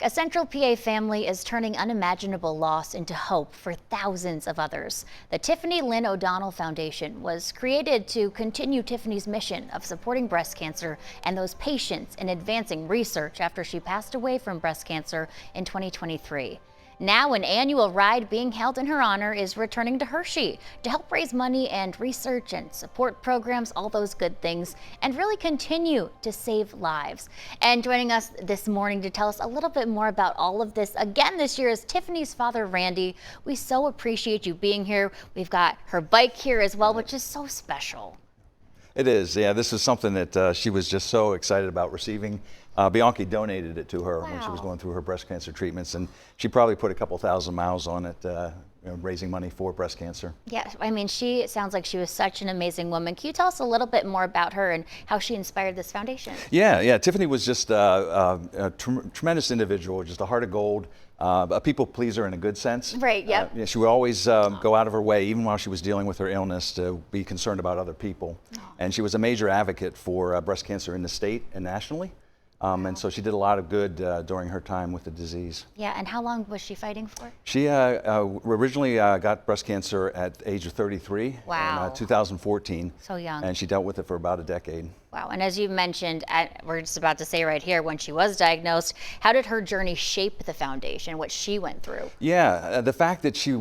A Central PA family is turning unimaginable loss into hope for thousands of others. The Tiffany Lynn O'Donnell Foundation was created to continue Tiffany's mission of supporting breast cancer and those patients in advancing research after she passed away from breast cancer in 2023. Now an annual ride being held in her honor is returning to Hershey to help raise money and research and support programs, all those good things, and really continue to save lives. And joining us this morning to tell us a little bit more about all of this again this year is Tiffany's father, Randy. We so appreciate you being here. We've got her bike here as well, which is so special. It is, yeah. This is something that she was just so excited about receiving. Bianchi donated it to her when she was going through her breast cancer treatments, and she probably put a couple thousand miles on it, raising money for breast cancer. Yeah, I mean, it sounds like she was such an amazing woman. Can you tell us a little bit more about her and how she inspired this foundation? Yeah. Tiffany was just a tremendous individual, just a heart of gold. A people pleaser in a good sense. Right, yep. She would always go out of her way, even while she was dealing with her illness, to be concerned about other people. And she was a major advocate for breast cancer in the state and nationally. And so she did a lot of good during her time with the disease. Yeah, and how long was she fighting for? She originally got breast cancer at the age of 33 in 2014. So young. And she dealt with it for about a decade. Wow, and as you mentioned, we're just about to say right here, when she was diagnosed, how did her journey shape the foundation, what she went through? Yeah, the fact that she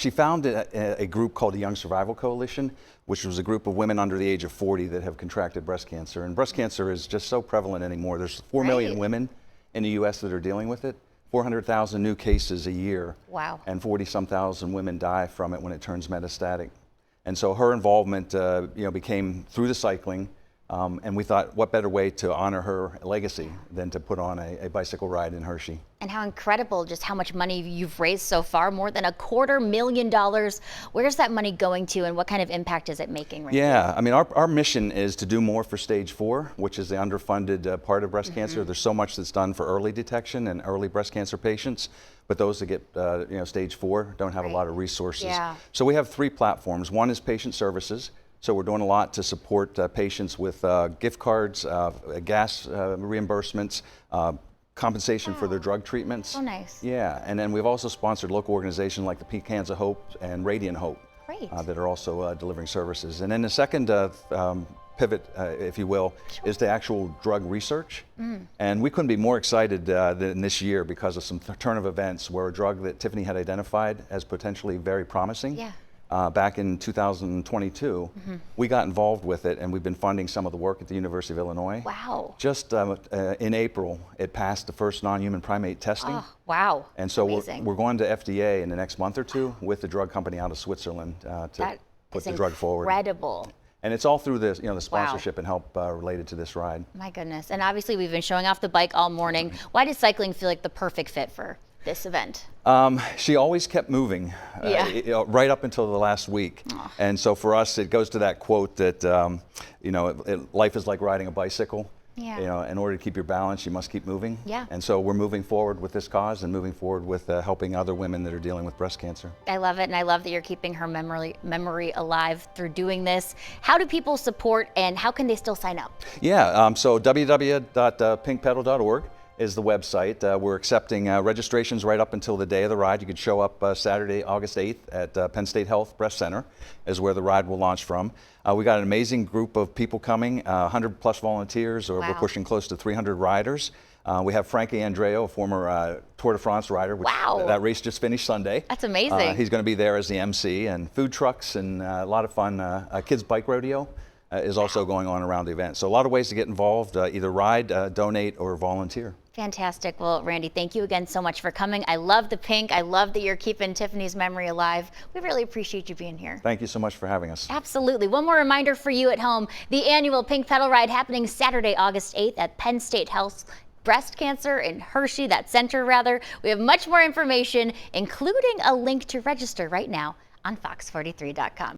founded a group called the Young Survival Coalition, which was a group of women under the age of 40 that have contracted breast cancer. And breast cancer is just so prevalent anymore. There's 4 million women in the U.S. that are dealing with it, 400,000 new cases a year. Wow. And 40-some thousand women die from it when it turns metastatic. And so her involvement became through the cycling. And we thought, what better way to honor her legacy than to put on a bicycle ride in Hershey. And how incredible just how much money you've raised so far, more than $250,000. Where's that money going to, and what kind of impact is it making right now? I mean, our mission is to do more for stage 4, which is the underfunded part of breast cancer. There's so much that's done for early detection and early breast cancer patients, but those that get stage 4 don't have a lot of resources. Yeah. So we have 3 platforms. One is patient services. So we're doing a lot to support patients with gift cards, gas reimbursements, compensation for their drug treatments. Oh, nice. Yeah, and then we've also sponsored local organizations like the Pecans of Hope and Radiant Hope that are also delivering services. And then the second pivot, if you will, is the actual drug research. And we couldn't be more excited than this year because of some turn of events where a drug that Tiffany had identified as potentially very promising. Yeah. Back in 2022, we got involved with it, and we've been funding some of the work at the University of Illinois. Wow. Just in April, it passed the first non-human primate testing. Oh, wow. And so we're going to FDA in the next month or two with the drug company out of Switzerland to put the drug forward. Incredible. And it's all through this, the sponsorship and help related to this ride. My goodness. And obviously we've been showing off the bike all morning. Why does cycling feel like the perfect fit for this event? She always kept moving right up until the last week. And so for us, it goes to that quote that, life is like riding a bicycle. Yeah. In order to keep your balance, you must keep moving. Yeah. And so we're moving forward with this cause and moving forward with helping other women that are dealing with breast cancer. I love it, and I love that you're keeping her memory alive through doing this. How do people support, and how can they still sign up? Yeah, so www.pinkpedal.org is the website. We're accepting registrations right up until the day of the ride. You could show up Saturday, August 8th at Penn State Health Breast Center is where the ride will launch from. We got an amazing group of people coming, 100 plus volunteers, or we're pushing close to 300 riders. We have Frankie Andreo, a former Tour de France rider, which that race just finished Sunday. That's amazing. He's going to be there as the MC, and food trucks and a lot of fun. A kids bike rodeo is also going on around the event. So a lot of ways to get involved, either ride, donate, or volunteer. Fantastic. Well, Randy, thank you again so much for coming. I love the pink. I love that you're keeping Tiffany's memory alive. We really appreciate you being here. Thank you so much for having us. Absolutely. One more reminder for you at home. The annual Pink Pedal Ride happening Saturday, August 8th at Penn State Health Breast Cancer in Hershey, that center rather. We have much more information, including a link to register right now on fox43.com.